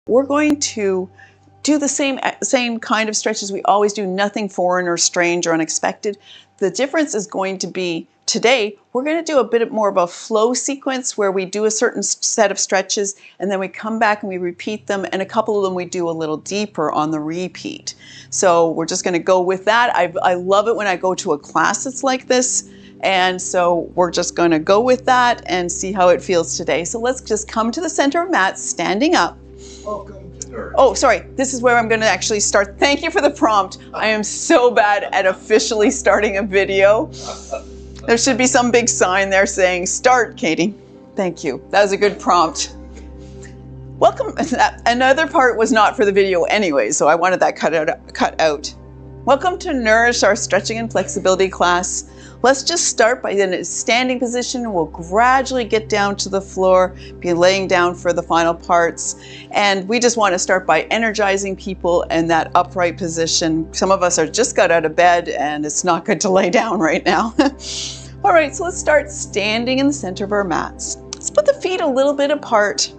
we're going to do the same kind of stretches we always do, nothing foreign or strange or unexpected. The difference is going to be today, we're going to do a bit more of a flow sequence where we do a certain set of stretches and then we come back and we repeat them, and a couple of them we do a little deeper on the repeat. So we're just going to go with that. I love it when I go to a class that's like this, and so we're just going to go with that and see how it feels today. So let's just come to the center of mat, standing up. Welcome to Nourish. Oh, sorry, this is where I'm going to actually start. Thank you for the prompt. I am so bad at officially starting a video. There should be some big sign there saying, start, Katie. Thank you. That was a good prompt. Welcome. Another part was not for the video anyway, so I wanted that cut out. Welcome to Nourish, our stretching and flexibility class. Let's just start by in a standing position. We'll gradually get down to the floor, be laying down for the final parts. And we just want to start by energizing people in that upright position. Some of us are just got out of bed and it's not good to lay down right now. All right, so let's start standing in the center of our mats. Let's put the feet a little bit apart,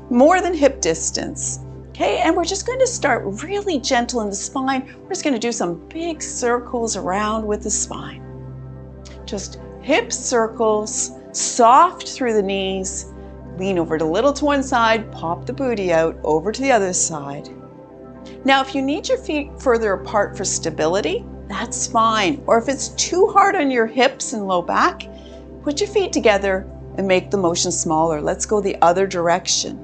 more than hip distance. Okay, and we're just going to start really gentle in the spine. We're just going to do some big circles around with the spine. Just hip circles, soft through the knees, lean over a little to one side, pop the booty out, over to the other side. Now, if you need your feet further apart for stability, that's fine. Or if it's too hard on your hips and low back, put your feet together and make the motion smaller. Let's go the other direction.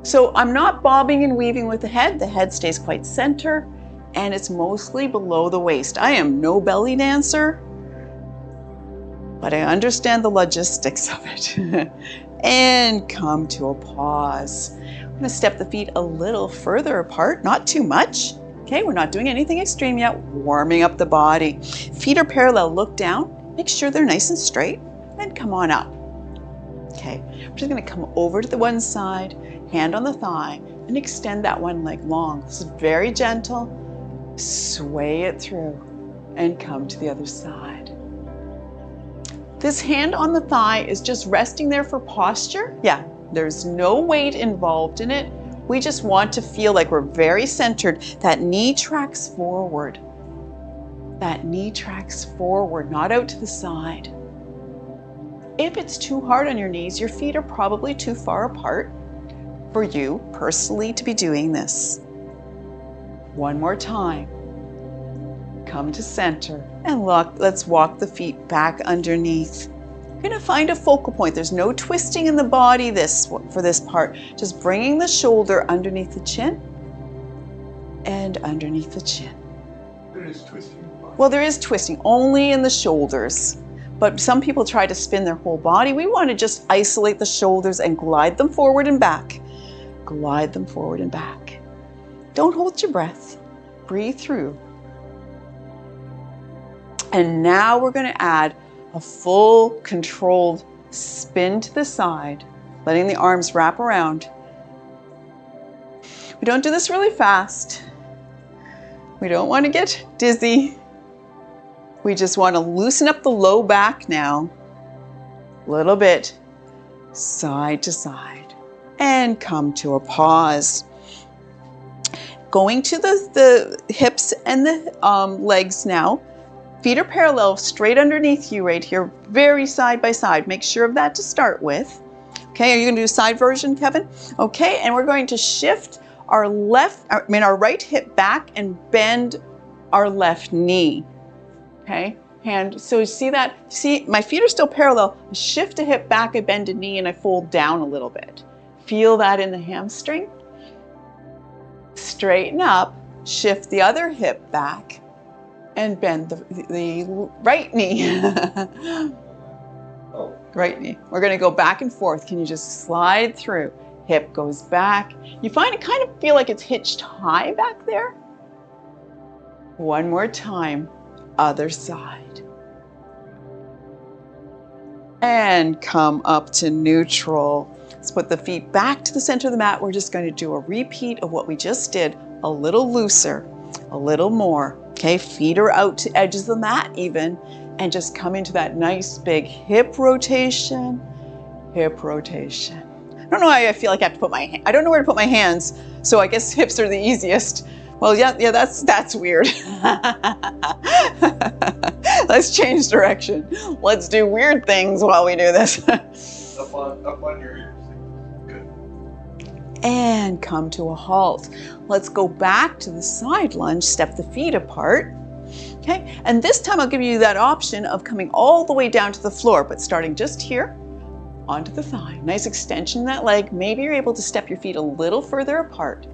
So I'm not bobbing and weaving with the head stays quite center, and it's mostly below the waist. I am no belly dancer, but I understand the logistics of it. And come to a pause. I'm going to step the feet a little further apart, not too much. Okay, we're not doing anything extreme yet, warming up the body. Feet are parallel, look down, make sure they're nice and straight, and come on up. Okay, we're just going to come over to the one side, hand on the thigh, and extend that one leg long. This is very gentle. Sway it through and come to the other side. This hand on the thigh is just resting there for posture. Yeah, there's no weight involved in it. We just want to feel like we're very centered. That knee tracks forward. That knee tracks forward, not out to the side. If it's too hard on your knees, your feet are probably too far apart for you personally to be doing this. One more time. Come to center and let's walk the feet back underneath. You're going to find a focal point. There's no twisting in the body for this part. Just bringing the shoulder underneath the chin and underneath the chin. There is twisting. Well, there is twisting only in the shoulders, but some people try to spin their whole body. We want to just isolate the shoulders and glide them forward and back. Glide them forward and back. Don't hold your breath. Breathe through. And now we're going to add a full controlled spin to the side, letting the arms wrap around. We don't do this really fast. We don't want to get dizzy. We just want to loosen up the low back now. A little bit, side to side, and come to a pause. Going to the hips and the legs now. Feet are parallel, straight underneath you right here, very side by side. Make sure of that to start with. Okay, are you going to do side version, Kevin? Okay, and we're going to shift our right hip back and bend our left knee. Okay, hand. So you see that? See, my feet are still parallel. I shift a hip back, I bend a knee, and I fold down a little bit. Feel that in the hamstring. Straighten up, shift the other hip back, and bend the right knee. Right knee. We're going to go back and forth. Can you just slide through? Hip goes back. You find it kind of feel like it's hitched high back there. One more time. Other side. And come up to neutral. Let's put the feet back to the center of the mat. We're just going to do a repeat of what we just did. A little looser, a little more. Okay, feet are out to edges of the mat even, and just come into that nice big hip rotation. don't know why I feel like I have to put I don't know where to put my hands, so I guess hips are the easiest. Well, yeah, that's weird. Let's change direction. Let's do weird things while we do this. Up on your ears. Good. And come to a halt. Let's go back to the side lunge, step the feet apart. Okay, and this time I'll give you that option of coming all the way down to the floor, but starting just here, onto the thigh. Nice extension in that leg. Maybe you're able to step your feet a little further apart.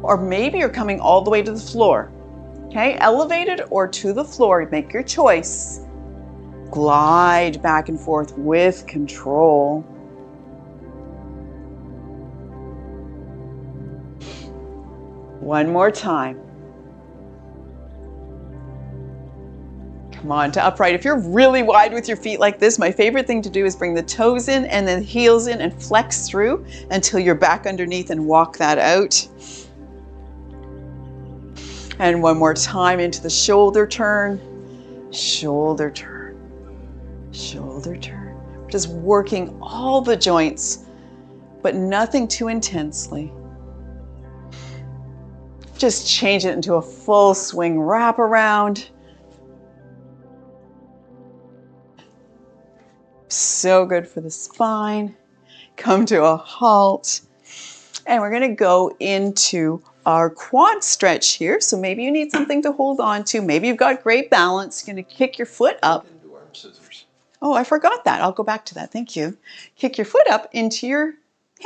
Or maybe you're coming all the way to the floor. Okay, elevated or to the floor, make your choice. Glide back and forth with control. One more time. Come on to upright. If you're really wide with your feet like this, my favorite thing to do is bring the toes in and then heels in and flex through until you're back underneath and walk that out. And one more time into the shoulder turn, shoulder turn, shoulder turn. We're just working all the joints, but nothing too intensely. Just change it into a full swing wraparound. So good for the spine. Come to a halt. And we're going to go into our quad stretch here. So maybe you need something to hold on to. Maybe you've got great balance. You're going to kick your foot up. Do arm scissors. Oh, I forgot that. I'll go back to that. Thank you. Kick your foot up into your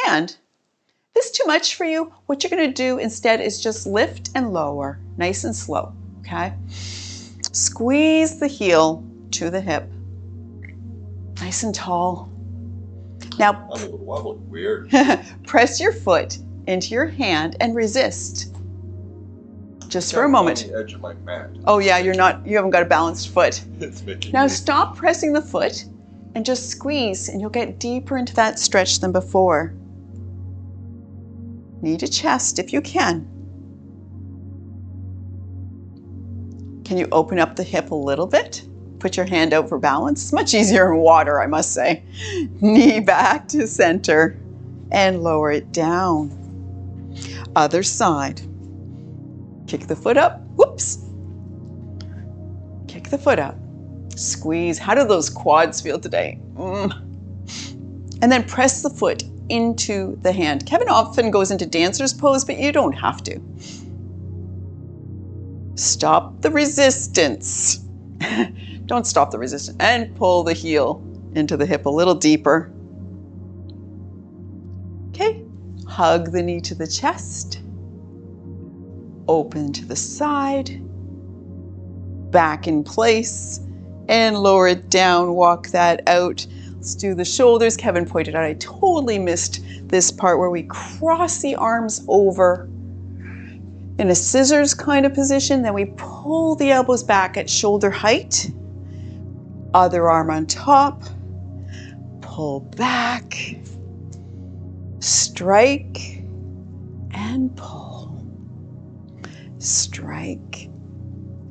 hand. If this is too much for you, what you're going to do instead is just lift and lower, nice and slow. Okay? Squeeze the heel to the hip. Nice and tall. Now, I'm a little wobbly. Weird. press your foot into your hand and resist. Just for a moment. On the edge of my mat. Oh yeah, you haven't got a balanced foot. It's making Now me... stop pressing the foot and just squeeze and you'll get deeper into that stretch than before. Knee to chest if you can. Can you open up the hip a little bit? Put your hand out for balance. It's much easier in water, I must say. Knee back to center and lower it down. Other side. Kick the foot up. Whoops. Kick the foot up. Squeeze. How do those quads feel today? And then press the foot into the hand. Kevin often goes into dancer's pose, but you don't have to. Stop the resistance. Don't stop the resistance. And pull the heel into the hip a little deeper. Okay. Hug the knee to the chest. Open to the side. Back in place. And lower it down. Walk that out. Let's do the shoulders. Kevin pointed out I totally missed this part where we cross the arms over in a scissors kind of position. Then we pull the elbows back at shoulder height. Other arm on top. Pull back. Strike and pull. Strike.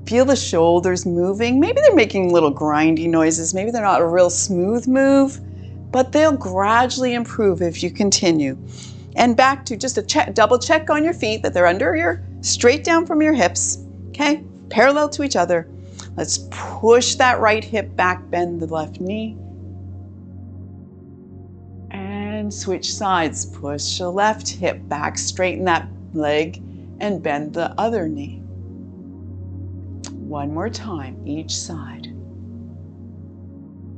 Feel the shoulders moving. Maybe they're making little grindy noises. Maybe they're not a real smooth move, but they'll gradually improve if you continue. And back to just a check, double check on your feet that they're under your, straight down from your hips, okay? Parallel to each other. Let's push that right hip back, bend the left knee. And switch sides. Push the left hip back, straighten that leg, and bend the other knee. One more time, each side.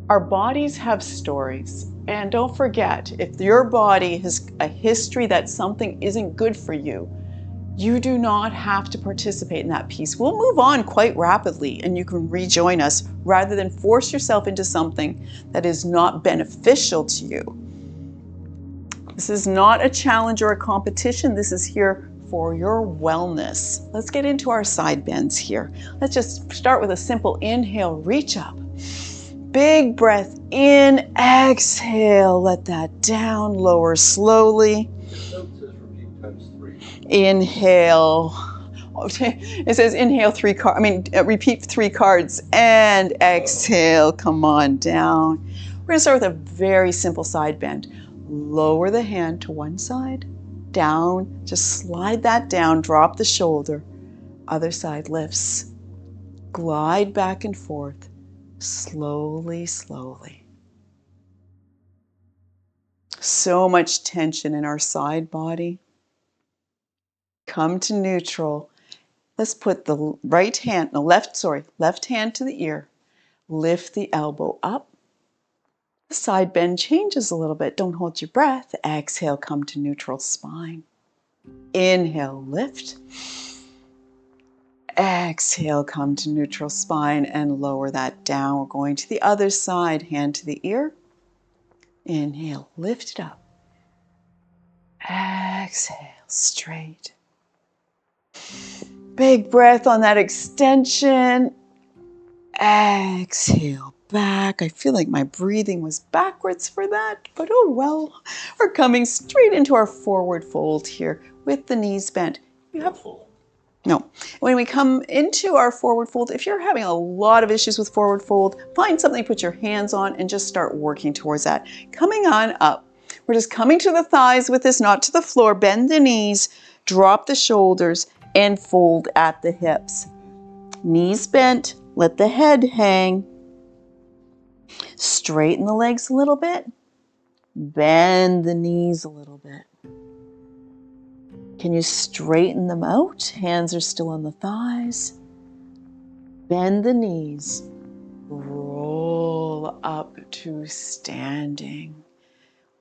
Our bodies have stories. And don't forget, if your body has a history that something isn't good for you, you do not have to participate in that piece. We'll move on quite rapidly and you can rejoin us rather than force yourself into something that is not beneficial to you. This is not a challenge or a competition. This is here for your wellness. Let's get into our side bends here. Let's just start with a simple inhale, reach up. Big breath in, exhale, let that down, lower slowly. Inhale. It says inhale repeat 3 cards and exhale, come on down. We're gonna start with a very simple side bend. Lower the hand to one side, down, just slide that down, drop the shoulder. Other side lifts. Glide back and forth, slowly, slowly. So much tension in our side body. Come to neutral. Let's put the left hand to the ear. Lift the elbow up. The side bend changes a little bit. Don't hold your breath. Exhale, come to neutral spine. Inhale, lift. Exhale, come to neutral spine and lower that down. We're going to the other side, hand to the ear. Inhale, lift it up. Exhale, straight. Big breath on that extension. Exhale, back. I feel like my breathing was backwards for that, but oh well. We're coming straight into our forward fold here with the knees bent. You have No. When we come into our forward fold, if you're having a lot of issues with forward fold, find something to put your hands on and just start working towards that. Coming on up. We're just coming to the thighs with this, not to the floor. Bend the knees, drop the shoulders, and fold at the hips. Knees bent, let the head hang. Straighten the legs a little bit. Bend the knees a little bit. Can you straighten them out? Hands are still on the thighs. Bend the knees. Roll up to standing.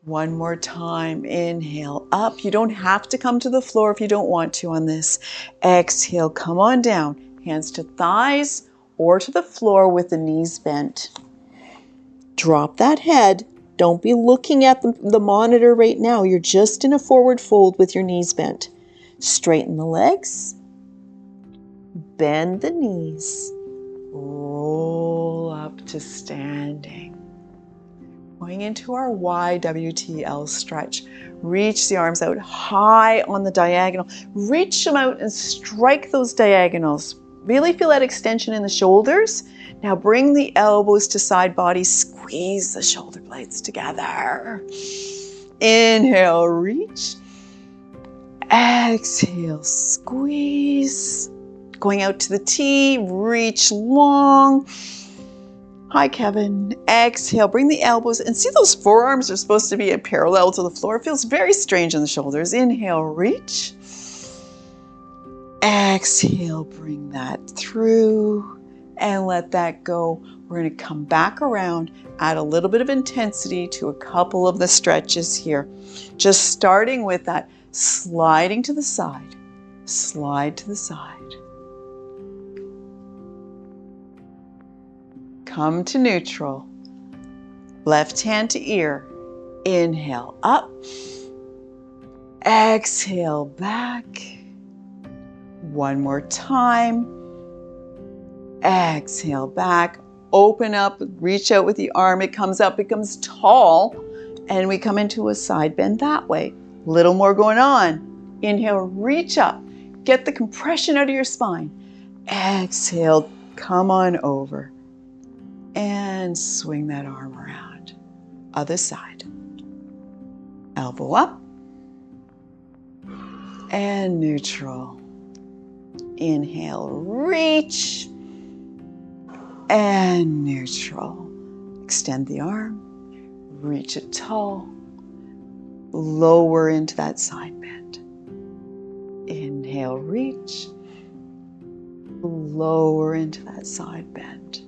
One more time. Inhale up. You don't have to come to the floor if you don't want to on this. Exhale, come on down. Hands to thighs or to the floor with the knees bent. Drop that head. Don't be looking at the monitor right now. You're just in a forward fold with your knees bent. Straighten the legs. Bend the knees. Roll up to standing. Going into our YWTL stretch. Reach the arms out high on the diagonal. Reach them out and strike those diagonals. Really feel that extension in the shoulders. Now bring the elbows to side body. Squeeze the shoulder blades together. Inhale, reach. Exhale, squeeze. Going out to the T, reach long. Hi, Kevin. Exhale, bring the elbows, and see those forearms are supposed to be parallel to the floor. It feels very strange in the shoulders. Inhale, reach. Exhale, bring that through and let that go. We're going to come back around, add a little bit of intensity to a couple of the stretches here. Just starting with that sliding to the side, slide to the side. Come to neutral. Left hand to ear. Inhale up. Exhale back. One more time. Exhale back. Open up, reach out with the arm. It comes up, becomes tall, and we come into a side bend that way. Little more going on. Inhale, reach up. Get the compression out of your spine. Exhale, come on over. And swing that arm around. Other side. Elbow up. And neutral. Inhale, reach. And neutral. Extend the arm. Reach it tall. Lower into that side bend. Inhale, reach. Lower into that side bend.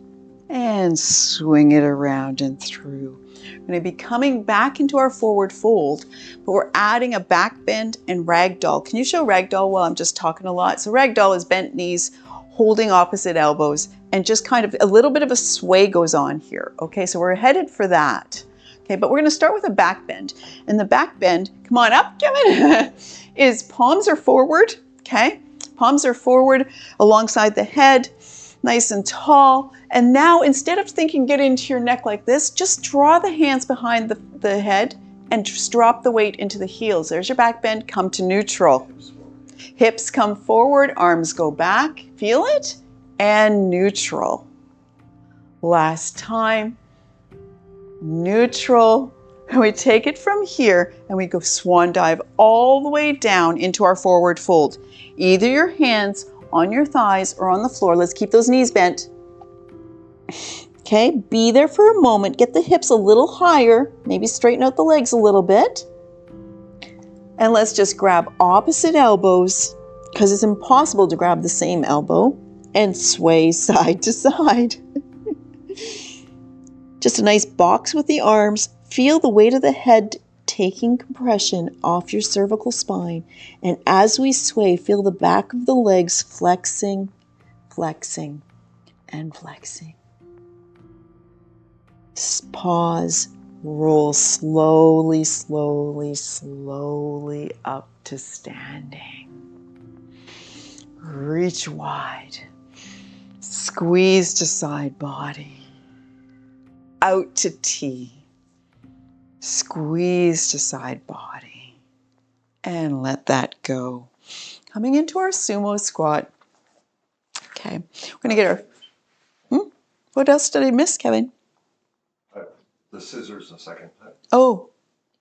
And swing it around and through. We're going to be coming back into our forward fold, but we're adding a back bend and ragdoll. Can you show ragdoll while I'm just talking a lot? So ragdoll is bent knees, holding opposite elbows, and just kind of a little bit of a sway goes on here. Okay, so we're headed for that. Okay, but we're going to start with a back bend. And the back bend, come on up, Kevin, is palms are forward. Okay, palms are forward alongside the head, nice and tall. And now instead of thinking get into your neck like this, just draw the hands behind the head and just drop the weight into the heels. There's your back bend. Come to neutral. Hips come forward, arms go back. Feel it? And neutral. Last time. Neutral. And we take it from here and we go swan dive all the way down into our forward fold. Either your hands on your thighs or on the floor. Let's keep those knees bent. Okay, be there for a moment. Get the hips a little higher. Maybe straighten out the legs a little bit. And let's just grab opposite elbows, because it's impossible to grab the same elbow, and sway side to side. Just a nice box with the arms. Feel the weight of the head taking compression off your cervical spine. And as we sway, feel the back of the legs flexing, flexing, and flexing. Pause, roll slowly, slowly, slowly up to standing. Reach wide. Squeeze to side body. Out to T. Squeeze to side body. And let that go. Coming into our sumo squat. Okay, we're going to get our... What else did I miss, Kevin? The scissors the second time. Oh,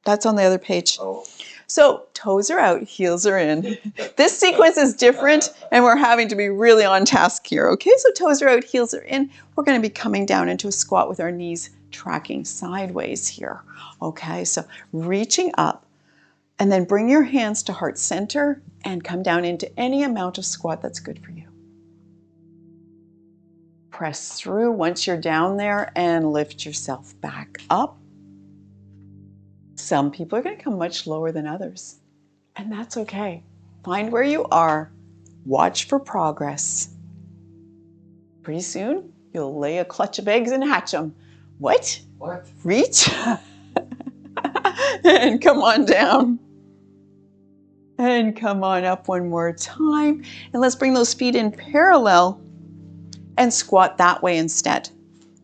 that's on the other page. Oh. So toes are out, heels are in. This sequence is different and we're having to be really on task here. Okay, so toes are out, heels are in. We're going to be coming down into a squat with our knees tracking sideways here. Okay, so reaching up and then bring your hands to heart center and come down into any amount of squat that's good for you. Press through once you're down there and lift yourself back up. Some people are going to come much lower than others, and that's okay. Find where you are, watch for progress. Pretty soon, you'll lay a clutch of eggs and hatch them. What? What? Reach and come on down. And come on up one more time. And let's bring those feet in parallel and squat that way instead.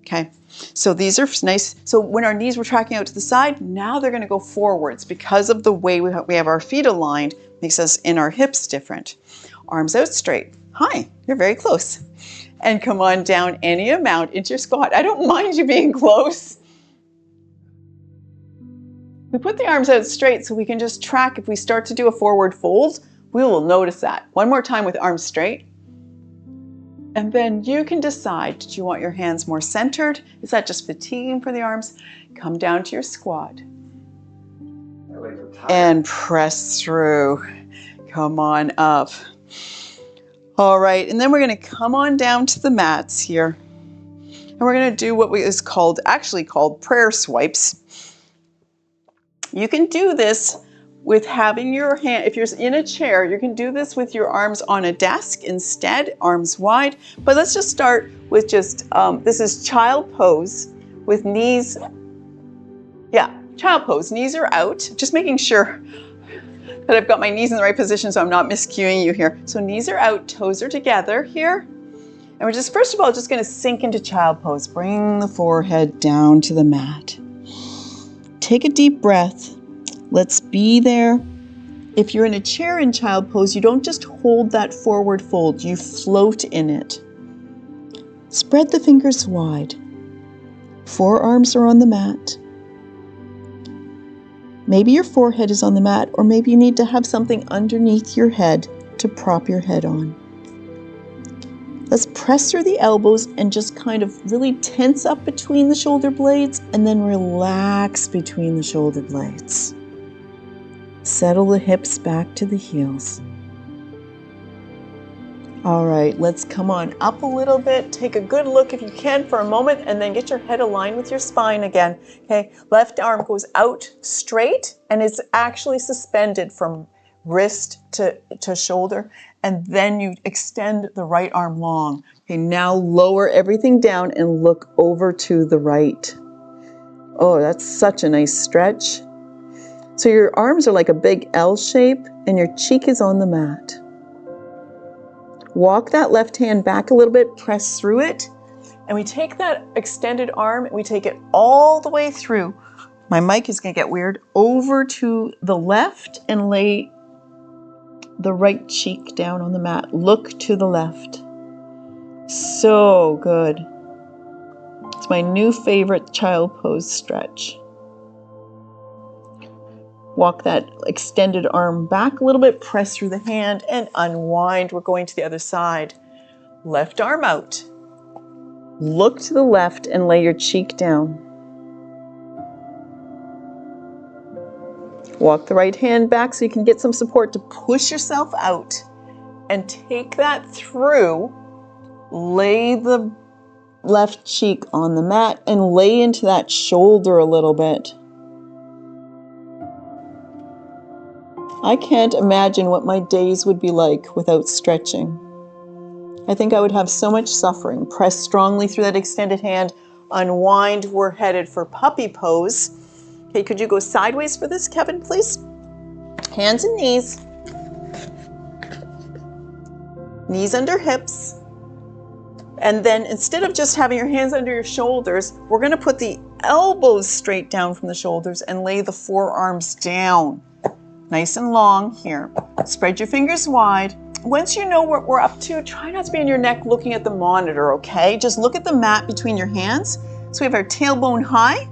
Okay, so these are nice. So when our knees were tracking out to the side, now they're going to go forwards because of the way we have our feet aligned, makes us in our hips different. Arms out straight. Hi, you're very close. And come on down any amount into your squat. I don't mind you being close. We put the arms out straight so we can just track. If we start to do a forward fold, we will notice that. One more time with arms straight. And then you can decide, do you want your hands more centered? Is that just fatiguing for the arms? Come down to your squat. And press through. Come on up. All right, and then we're going to come on down to the mats here. And we're going to do what is actually called prayer swipes. You can do this with having your hand, if you're in a chair, you can do this with your arms on a desk instead, arms wide. But let's just start with just, this is child pose with knees, child pose, knees are out. Just making sure that I've got my knees in the right position so I'm not miscuing you here. So knees are out, toes are together here. And we're just, first of all, just gonna sink into child pose. Bring the forehead down to the mat. Take a deep breath. Let's be there. If you're in a chair in child pose, you don't just hold that forward fold, you float in it. Spread the fingers wide. Forearms are on the mat. Maybe your forehead is on the mat, or maybe you need to have something underneath your head to prop your head on. Let's press through the elbows and just kind of really tense up between the shoulder blades and then relax between the shoulder blades. Settle the hips back to the heels. All right, let's come on up a little bit. Take a good look if you can for a moment and then get your head aligned with your spine again. Okay, left arm goes out straight and it's actually suspended from wrist to shoulder. And then you extend the right arm long. Okay, now lower everything down and look over to the right. Oh, that's such a nice stretch. So your arms are like a big L shape and your cheek is on the mat. Walk that left hand back a little bit, press through it, and we take that extended arm and we take it all the way through. My mic is gonna get weird. Over to the left and lay the right cheek down on the mat. Look to the left. So good. It's my new favorite child pose stretch. Walk that extended arm back a little bit, press through the hand and unwind. We're going to the other side. Left arm out. Look to the left and lay your cheek down. Walk the right hand back so you can get some support to push yourself out and take that through. Lay the left cheek on the mat and lay into that shoulder a little bit. I can't imagine what my days would be like without stretching. I think I would have so much suffering. Press strongly through that extended hand. Unwind. We're headed for puppy pose. Okay, could you go sideways for this, Kevin, please? Hands and knees. Knees under hips. And then instead of just having your hands under your shoulders, we're going to put the elbows straight down from the shoulders and lay the forearms down. Nice and long here. Spread your fingers wide. Once you know what we're up to, try not to be on your neck looking at the monitor, okay? Just look at the mat between your hands. So we have our tailbone high.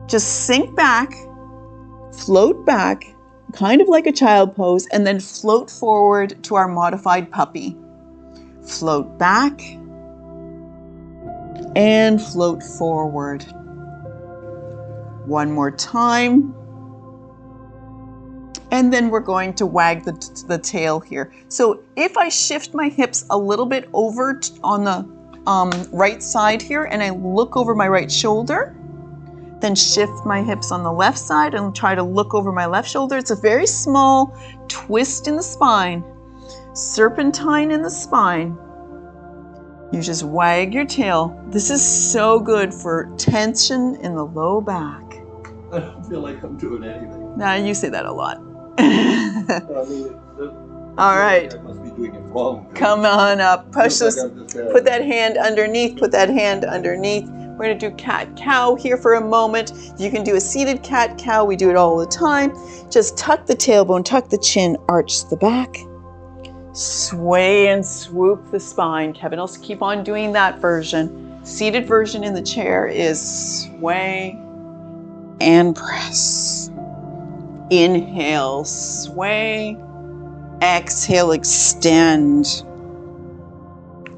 Just sink back, float back, kind of like a child pose, and then float forward to our modified puppy. Float back and float forward. One more time. And then we're going to wag the tail here. So if I shift my hips a little bit over on the right side here and I look over my right shoulder, then shift my hips on the left side and try to look over my left shoulder. It's a very small twist in the spine, serpentine in the spine. You just wag your tail. This is so good for tension in the low back. I don't feel like I'm doing anything. Nah, you say that a lot. All right. I must be doing it wrong. Come on up. Push Feels those. like I'm Put that hand underneath. Put that hand underneath. We're going to do cat-cow here for a moment. You can do a seated cat-cow. We do it all the time. Just tuck the tailbone, tuck the chin, arch the back. Sway and swoop the spine. Kevin will keep on doing that version. Seated version in the chair is sway and press. Inhale, sway. Exhale, extend.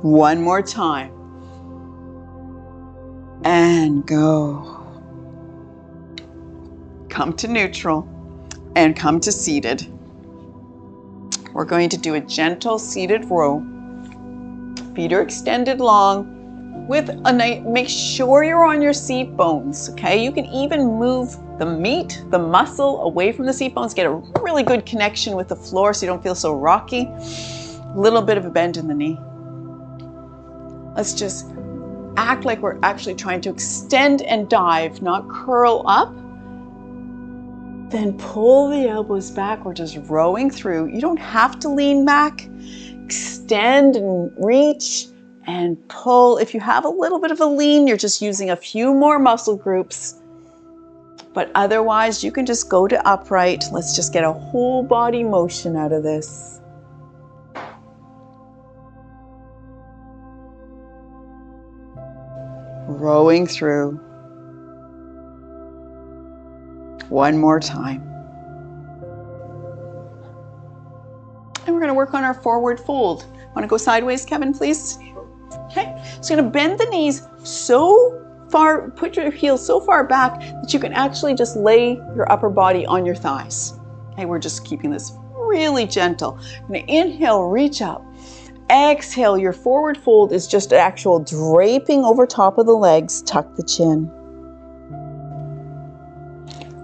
One more time. And go. Come to neutral and come to seated. We're going to do a gentle seated row. Feet are extended long with a nice, make sure you're on your seat bones, okay? You can even move the meat, the muscle away from the seat bones, get a really good connection with the floor so you don't feel so rocky. A little bit of a bend in the knee. Let's just act like we're actually trying to extend and dive, not curl up. Then pull the elbows back. We're just rowing through. You don't have to lean back. Extend and reach and pull. If you have a little bit of a lean, you're just using a few more muscle groups. But otherwise, you can just go to upright. Let's just get a whole body motion out of this. Rowing through. One more time. And we're going to work on our forward fold. Want to go sideways, Kevin, please? Okay. So you're going to bend the knees so far, put your heels so far back that you can actually just lay your upper body on your thighs. Okay, we're just keeping this really gentle. I'm going to inhale, reach up. Exhale, your forward fold is just an actual draping over top of the legs. Tuck the chin.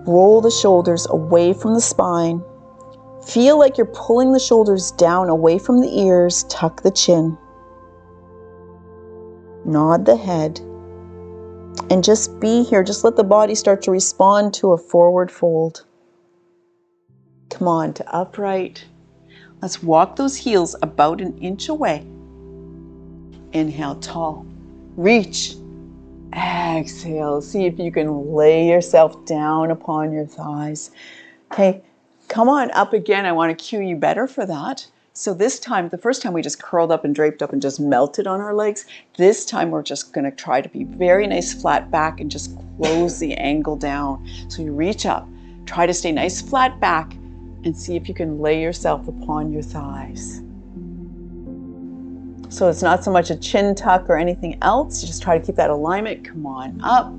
Roll the shoulders away from the spine. Feel like you're pulling the shoulders down away from the ears. Tuck the chin. Nod the head. And just be here. Just let the body start to respond to a forward fold. Come on to upright. Let's walk those heels about an inch away. Inhale, tall. Reach. Exhale. See if you can lay yourself down upon your thighs. Okay, come on up again. I want to cue you better for that. So this time, the first time we just curled up and draped up and just melted on our legs. This time we're just going to try to be very nice flat back and just close the angle down. So you reach up, Try to stay nice flat back and see if you can lay yourself upon your thighs. So it's not so much a chin tuck or anything else. You just try to keep that alignment. Come on up.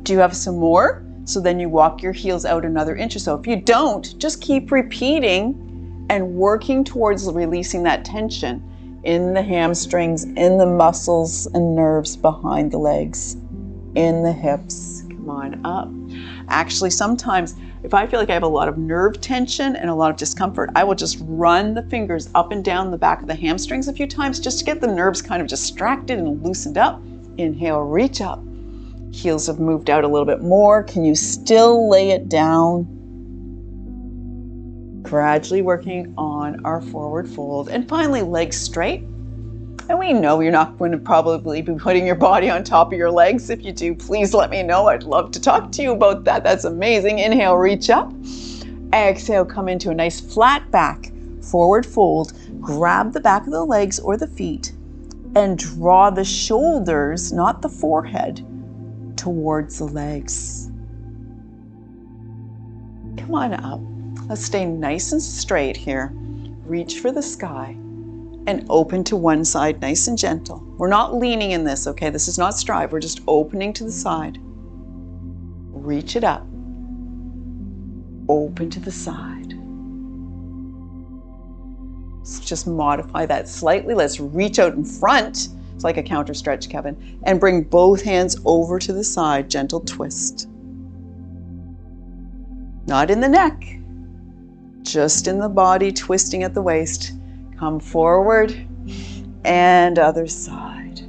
Do you have some more? So then you walk your heels out another inch or so. If you don't, just keep repeating and working towards releasing that tension in the hamstrings, in the muscles and nerves behind the legs, in the hips. Come on up. Actually, sometimes if I feel like I have a lot of nerve tension and a lot of discomfort, I will just run the fingers up and down the back of the hamstrings a few times just to get the nerves kind of distracted and loosened up. Inhale, reach up. Heels have moved out a little bit more. Can you still lay it down? Gradually working on our forward fold. And finally, legs straight. And we know you're not going to probably be putting your body on top of your legs. If you do, please let me know. I'd love to talk to you about that. That's amazing. Inhale, reach up. Exhale, come into a nice flat back, forward fold. Grab the back of the legs or the feet and draw the shoulders, not the forehead, towards the legs. Come on up. Let's stay nice and straight here. Reach for the sky. And open to one side, nice and gentle. We're not leaning in this, okay? This is not strive. We're just opening to the side. Reach it up. Open to the side. Let's just modify that slightly. Let's reach out in front. It's like a counter stretch, Kevin. And bring both hands over to the side. Gentle twist. Not in the neck. Just in the body, twisting at the waist. Come forward and other side.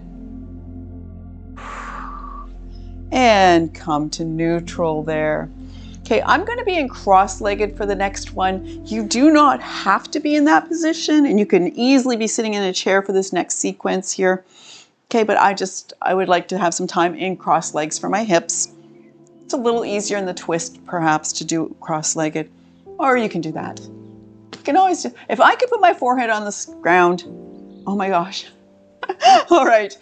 And come to neutral there. Okay, I'm going to be in cross-legged for the next one. You do not have to be in that position, and you can easily be sitting in a chair for this next sequence here. Okay, but I would like to have some time in cross legs for my hips. It's a little easier in the twist, perhaps, to do cross-legged, or you can do that. You can always do, if I could put my forehead on the ground, oh my gosh. All right,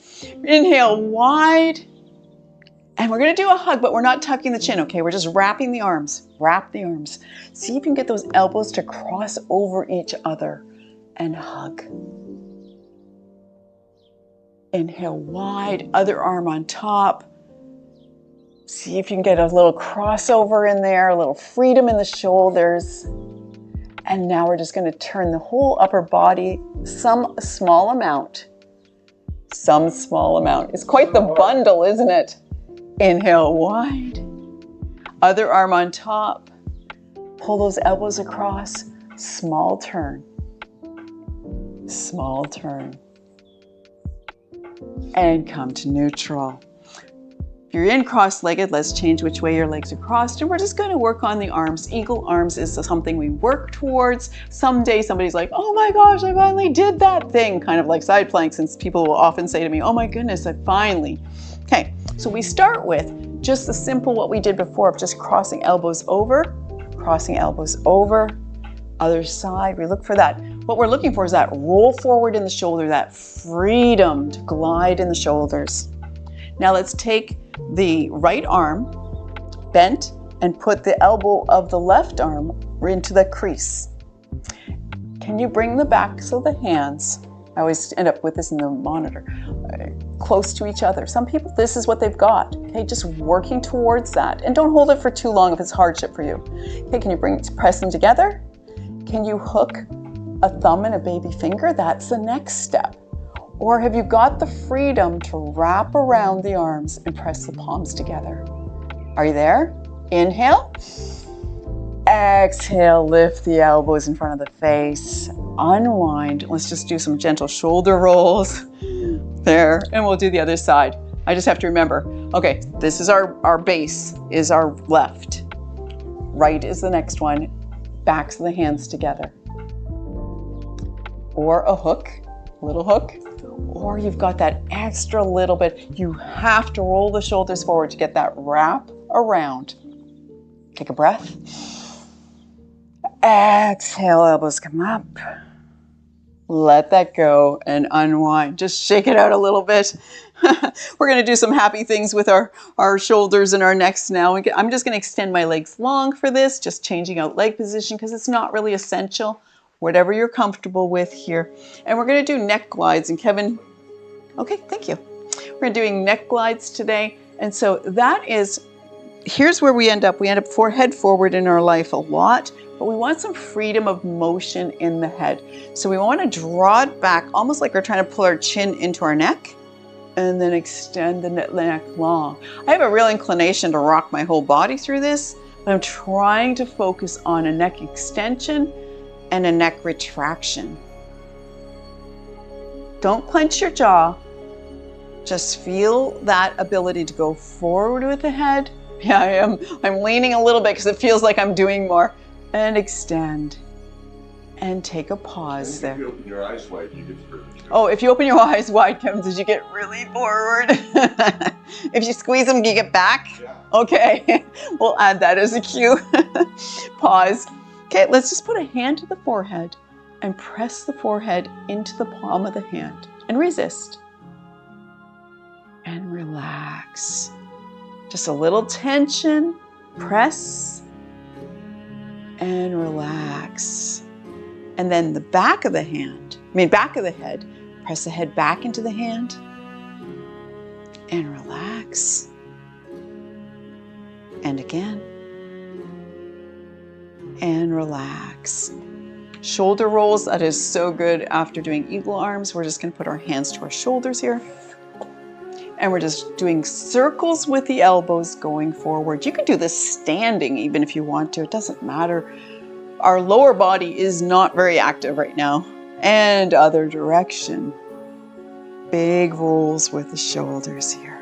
inhale wide. And we're gonna do a hug, but we're not tucking the chin, okay? We're just wrapping the arms, wrap the arms. See if you can get those elbows to cross over each other and hug. Inhale wide, other arm on top. See if you can get a little crossover in there, a little freedom in the shoulders. And now we're just going to turn the whole upper body some small amount. It's quite the bundle, isn't it? Inhale wide. Other arm on top. Pull those elbows across. Small turn. Small turn. And come to neutral. If you're in cross-legged, let's change which way your legs are crossed, and we're just going to work on the arms. Eagle arms is something we work towards. Someday somebody's like, oh my gosh, I finally did that thing, kind of like side planks, since people will often say to me, oh my goodness, I finally. Okay, so we start with just the simple what we did before of just crossing elbows over, other side. We look for that. What we're looking for is that roll forward in the shoulder, that freedom to glide in the shoulders. Now let's take the right arm bent and put the elbow of the left arm into the crease. Can you bring the backs of the hands, I always end up with this in the monitor, close to each other. Some people, this is what they've got. Okay, just working towards that. And don't hold it for too long if it's hardship for you. Okay, can you press them together? Can you hook a thumb and a baby finger? That's the next step. Or have you got the freedom to wrap around the arms and press the palms together? Are you there? Inhale. Exhale, lift the elbows in front of the face. Unwind. Let's just do some gentle shoulder rolls. There, and we'll do the other side. I just have to remember, okay, this is our base, is our left. Right is the next one. Backs of the hands together. Or a hook, little hook. Or you've got that extra little bit. You have to roll the shoulders forward to get that wrap around. Take a breath. Exhale, elbows come up. Let that go and unwind. Just shake it out a little bit. We're going to do some happy things with our shoulders and our necks now. I'm just going to extend my legs long for this, just changing out leg position because it's not really essential. Whatever you're comfortable with here. And we're going to do neck glides. And Kevin, okay, thank you. We're doing neck glides today. And so that is, here's where we end up. We end up head forward in our life a lot, but we want some freedom of motion in the head. So we want to draw it back, almost like we're trying to pull our chin into our neck and then extend the neck long. I have a real inclination to rock my whole body through this, but I'm trying to focus on a neck extension and a neck retraction. Don't clench your jaw. Just feel that ability to go forward with the head. Yeah, I am. I'm leaning a little bit because it feels like I'm doing more. And extend. And take a pause there. If you open your eyes wide, you get further. Oh, if you open your eyes wide, Kevin, did you get really forward? If you squeeze them, you get back? Yeah. Okay, we'll add that as a cue. Pause. Okay, let's just put a hand to the forehead and press the forehead into the palm of the hand and resist. And relax. Just a little tension. Press and relax. And then the back of the head, press the head back into the hand and relax. And again. And relax. Shoulder rolls, that is so good after doing eagle arms. We're just going to put our hands to our shoulders here. And we're just doing circles with the elbows going forward. You can do this standing even if you want to. It doesn't matter. Our lower body is not very active right now. And other direction. Big rolls with the shoulders here.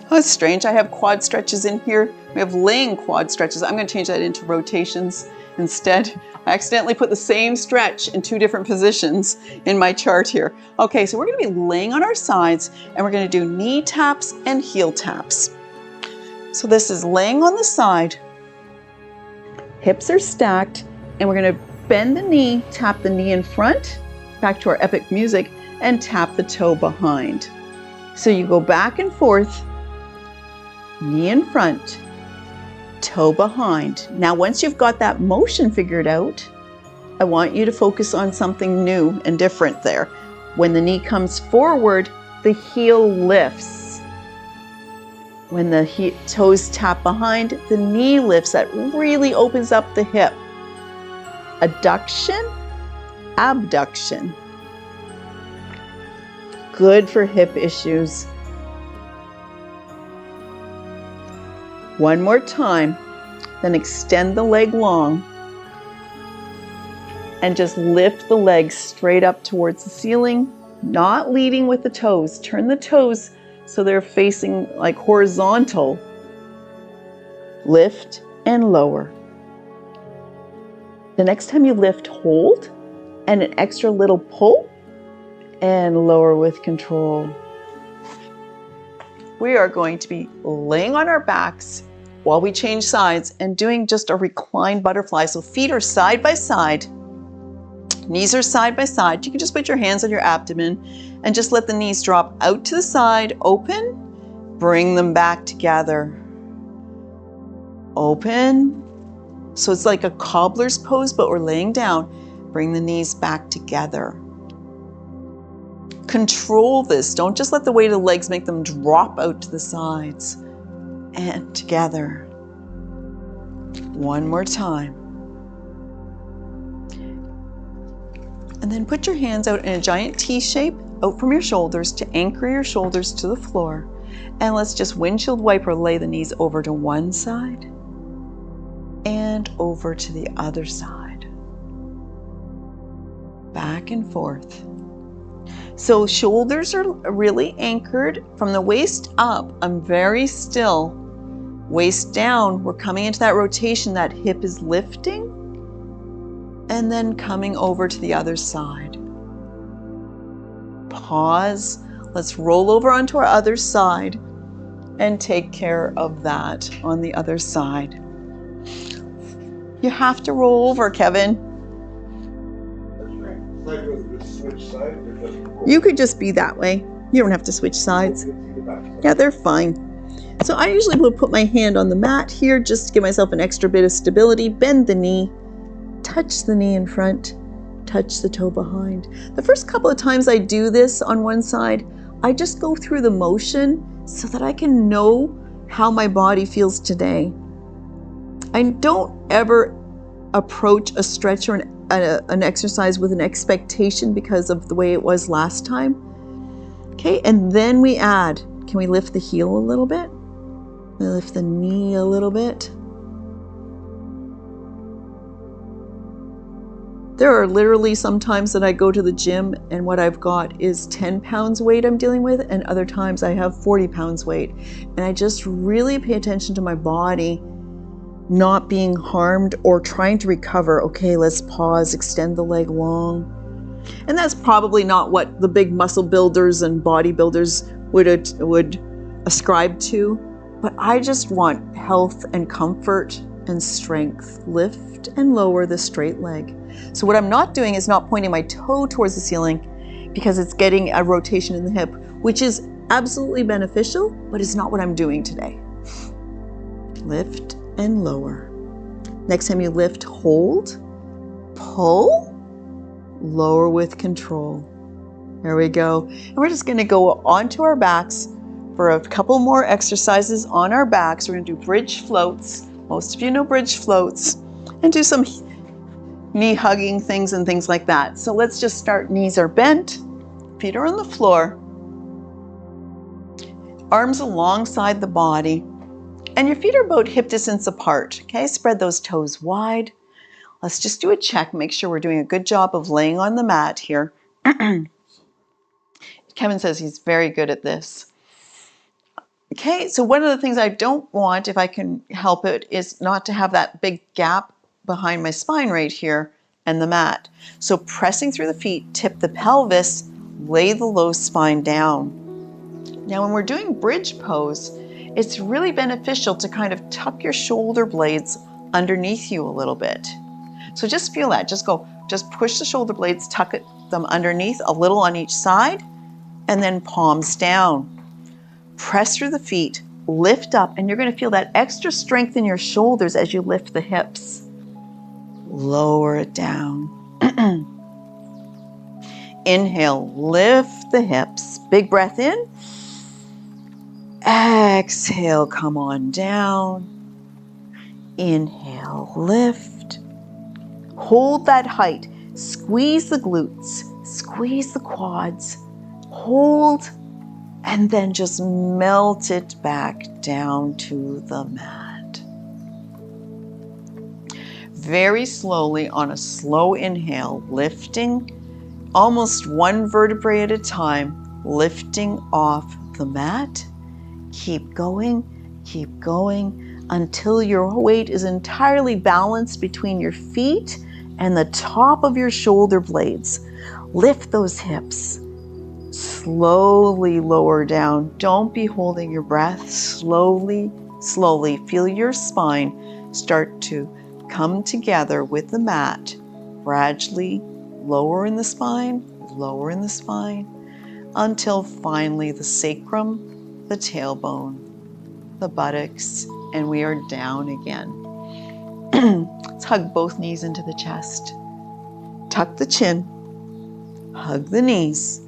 Oh, it's strange. I have quad stretches in here. We have laying quad stretches. I'm going to change that into rotations instead. I accidentally put the same stretch in two different positions in my chart here. Okay, so we're going to be laying on our sides and we're going to do knee taps and heel taps. So this is laying on the side. Hips are stacked and we're going to bend the knee, tap the knee in front, back to our epic music, and tap the toe behind. So you go back and forth, knee in front, toe behind. Now, once you've got that motion figured out, I want you to focus on something new and different there. When the knee comes forward, the heel lifts. When the toes tap behind, the knee lifts. That really opens up the hip. Adduction, abduction. Good for hip issues. One more time, then extend the leg long and just lift the legs straight up towards the ceiling, not leading with the toes. Turn the toes so they're facing like horizontal. Lift and lower. The next time you lift, hold and an extra little pull and lower with control. We are going to be laying on our backs while we change sides and doing just a reclined butterfly. So feet are side by side, knees are side by side. You can just put your hands on your abdomen and just let the knees drop out to the side, open, bring them back together. Open. So it's like a cobbler's pose, but we're laying down. Bring the knees back together. Control this. Don't just let the weight of the legs make them drop out to the sides. And together. One more time. And then put your hands out in a giant T shape out from your shoulders to anchor your shoulders to the floor. And let's just windshield wiper lay the knees over to one side and over to the other side. Back and forth. So shoulders are really anchored from the waist up. I'm very still. Waist down, we're coming into that rotation. That hip is lifting and then coming over to the other side. Pause. Let's roll over onto our other side and take care of that on the other side. You have to roll over, Kevin. That's right. You could just be that way. You don't have to switch sides. Yeah, they're fine. So I usually will put my hand on the mat here just to give myself an extra bit of stability. Bend the knee, touch the knee in front, touch the toe behind. The first couple of times I do this on one side, I just go through the motion so that I can know how my body feels today. I don't ever approach a stretch or an exercise with an expectation because of the way it was last time. Okay, and then we add, can we lift the heel a little bit? We lift the knee a little bit. There are literally some times that I go to the gym and what I've got is 10 pounds weight I'm dealing with, and other times I have 40 pounds weight. And I just really pay attention to my body not being harmed or trying to recover. Okay, let's pause, extend the leg long. And that's probably not what the big muscle builders and bodybuilders would ascribe to, but I just want health and comfort and strength. Lift and lower the straight leg. So what I'm not doing is not pointing my toe towards the ceiling because it's getting a rotation in the hip, which is absolutely beneficial, but it's not what I'm doing today. Lift and lower. Next time you lift, hold, pull, lower with control. There we go. And we're just going to go onto our backs for a couple more exercises on our backs. We're going to do bridge floats. Most of you know bridge floats, and do some knee hugging things and things like that. So let's just start. Knees are bent, feet are on the floor, arms alongside the body. And your feet are about hip distance apart, okay? Spread those toes wide. Let's just do a check, make sure we're doing a good job of laying on the mat here. Kevin says he's very good at this. Okay, so one of the things I don't want, if I can help it, is not to have that big gap behind my spine right here and the mat. So pressing through the feet, tip the pelvis, lay the low spine down. Now when we're doing bridge pose, it's really beneficial to kind of tuck your shoulder blades underneath you a little bit. So just feel that, just push the shoulder blades, tuck them underneath a little on each side, and then palms down. Press through the feet, lift up, and you're going to feel that extra strength in your shoulders as you lift the hips. Lower it down. Inhale, lift the hips. Big breath in. Exhale, come on down. Inhale, lift. Hold that height. Squeeze the glutes, squeeze the quads. Hold, and then just melt it back down to the mat. Very slowly, on a slow inhale, lifting almost one vertebrae at a time, lifting off the mat. Keep going until your weight is entirely balanced between your feet and the top of your shoulder blades. Lift those hips. Slowly lower down. Don't be holding your breath. Slowly, slowly feel your spine start to come together with the mat. Gradually lower in the spine, until finally the sacrum, the tailbone, the buttocks, and we are down again. Let's hug both knees into the chest. Tuck the chin, hug the knees.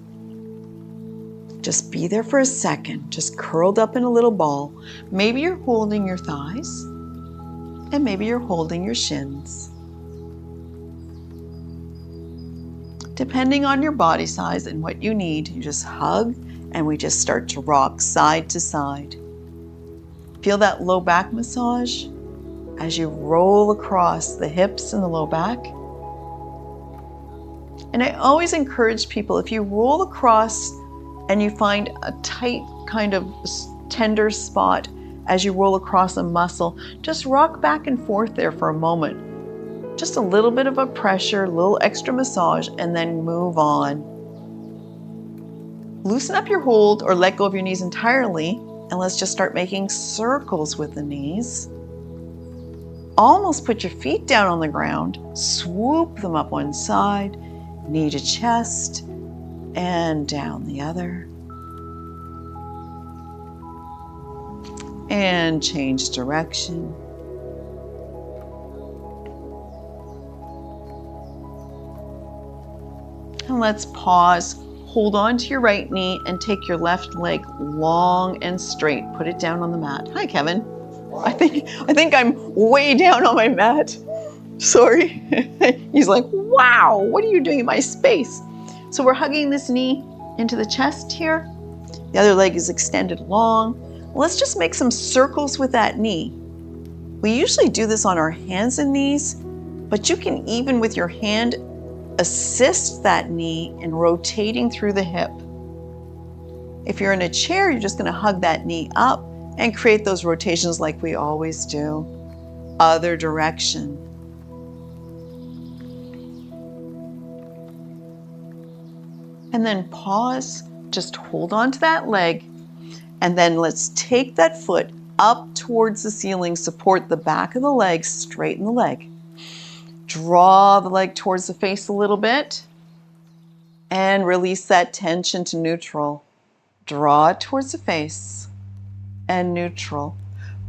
Just be there for a second, just curled up in a little ball. Maybe you're holding your thighs, and maybe you're holding your shins. Depending on your body size and what you need, you just hug, and we just start to rock side to side. Feel that low back massage as you roll across the hips and the low back. And I always encourage people, if you roll across and you find a tight kind of tender spot as you roll across a muscle, just rock back and forth there for a moment. Just a little bit of a pressure, a little extra massage, and then move on. Loosen up your hold or let go of your knees entirely, and let's just start making circles with the knees. Almost put your feet down on the ground, swoop them up one side, knee to chest, and down the other. And change direction. And let's pause. Hold on to your right knee and take your left leg long and straight. Put it down on the mat. Hi, Kevin. Wow. I think I'm way down on my mat. Sorry. He's like, wow, what are you doing in my space? So we're hugging this knee into the chest here. The other leg is extended long. Let's just make some circles with that knee. We usually do this on our hands and knees, but you can even with your hand assist that knee in rotating through the hip. If you're in a chair, you're just going to hug that knee up and create those rotations like we always do. Other direction. And then pause, just hold on to that leg, and then let's take that foot up towards the ceiling, support the back of the leg, straighten the leg. Draw the leg towards the face a little bit, and release that tension to neutral. Draw it towards the face, and neutral.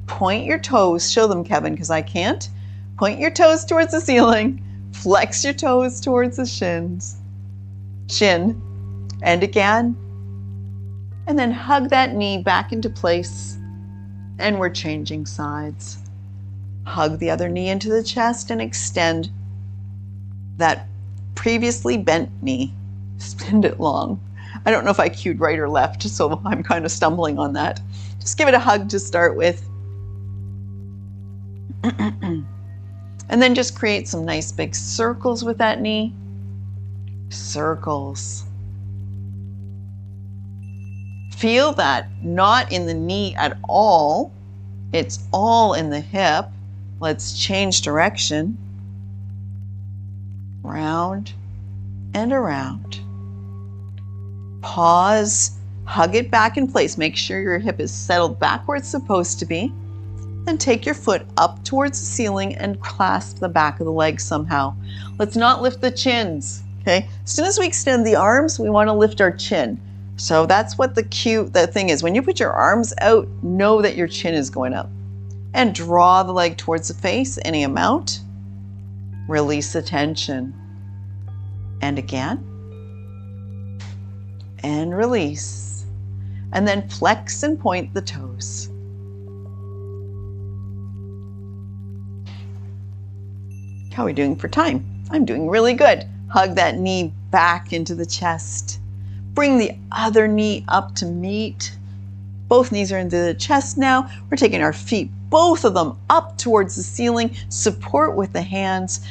Point your toes, show them, Kevin, because I can't. Point your toes towards the ceiling, flex your toes towards the shin, and again. And then hug that knee back into place, and we're changing sides. Hug the other knee into the chest and extend that previously bent knee. Extend it long. I don't know if I cued right or left, so I'm kind of stumbling on that. Just give it a hug to start with. And then just create some nice big circles with that knee. Circles. Feel that not in the knee at all. It's all in the hip. Let's change direction. Round and around. Pause, hug it back in place. Make sure your hip is settled back where it's supposed to be. Then take your foot up towards the ceiling and clasp the back of the leg somehow. Let's not lift the chins, okay? As soon as we extend the arms, we want to lift our chin. So that's what the thing is. When you put your arms out, know that your chin is going up. And draw the leg towards the face, any amount. Release the tension. And again. And release. And then flex and point the toes. How are we doing for time? I'm doing really good. Hug that knee back into the chest. Bring the other knee up to meet. Both knees are into the chest now. We're taking our feet, both of them, up towards the ceiling. Support with the hands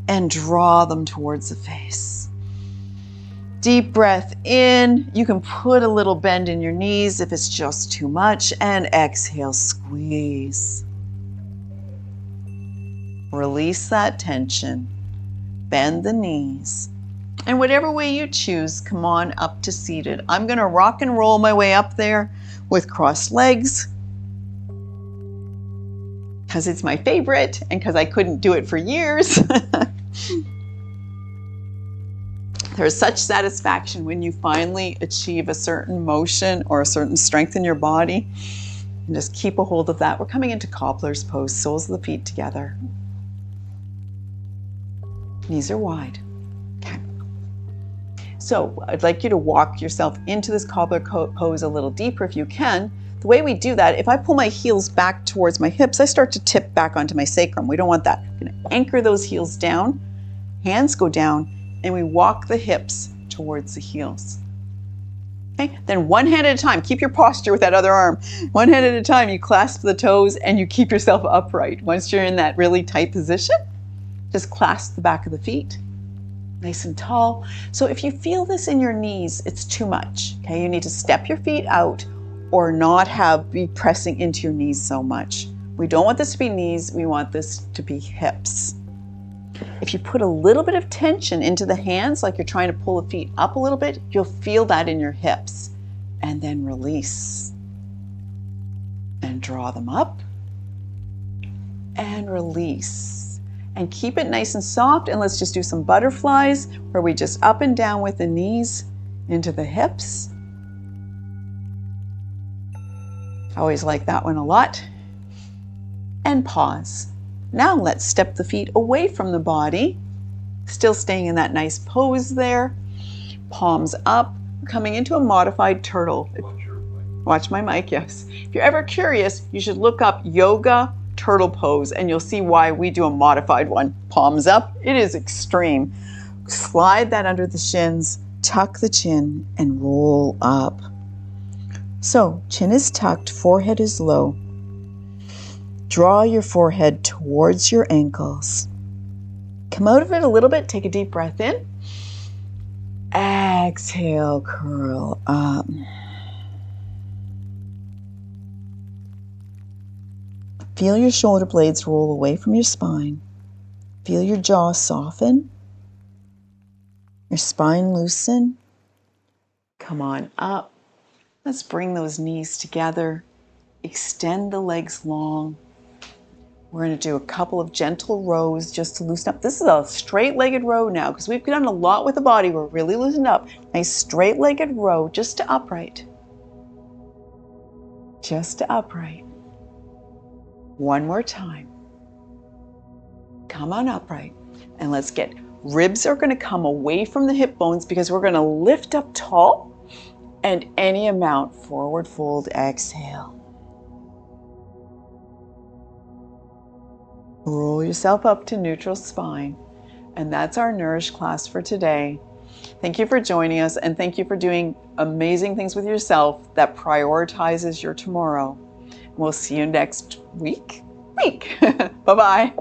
and draw them towards the face. Deep breath in. You can put a little bend in your knees if it's just too much. And exhale, squeeze. Release that tension. Bend the knees. And whatever way you choose, come on up to seated. I'm going to rock and roll my way up there with crossed legs because it's my favorite and because I couldn't do it for years. There's such satisfaction when you finally achieve a certain motion or a certain strength in your body. And just keep a hold of that. We're coming into cobbler's pose, soles of the feet together. Knees are wide. Okay. So I'd like you to walk yourself into this cobbler pose a little deeper if you can. The way we do that, if I pull my heels back towards my hips, I start to tip back onto my sacrum. We don't want that. I'm going to anchor those heels down, hands go down, and we walk the hips towards the heels. Okay, then one hand at a time, keep your posture with that other arm. One hand at a time, you clasp the toes and you keep yourself upright. Once you're in that really tight position, just clasp the back of the feet, nice and tall. So if you feel this in your knees, it's too much. Okay, you need to step your feet out or not be pressing into your knees so much. We don't want this to be knees, we want this to be hips. If you put a little bit of tension into the hands, like you're trying to pull the feet up a little bit, you'll feel that in your hips. And then release. And draw them up. And release. And keep it nice and soft, and let's just do some butterflies where we just up and down with the knees into the hips. I always like that one a lot. And pause. Now let's step the feet away from the body, still staying in that nice pose there. Palms up, coming into a modified turtle. Watch my mic, yes. If you're ever curious, you should look up yoga turtle pose and you'll see why we do a modified one. Palms up, it is extreme. Slide that under the shins, tuck the chin and roll up. So chin is tucked, forehead is low. Draw your forehead towards your ankles. Come out of it a little bit, take a deep breath in. Exhale, curl up. Feel your shoulder blades roll away from your spine. Feel your jaw soften. Your spine loosen. Come on up. Let's bring those knees together. Extend the legs long. We're going to do a couple of gentle rows just to loosen up. This is a straight-legged row now because we've done a lot with the body. We're really loosened up. Nice straight-legged row just to upright. Just to upright. One more time. Come on upright. And let's get, ribs are going to come away from the hip bones because we're going to lift up tall and any amount. Forward fold, exhale. Roll yourself up to neutral spine. And that's our Nourish class for today. Thank you for joining us and thank you for doing amazing things with yourself that prioritizes your tomorrow. We'll see you next week. Bye-bye.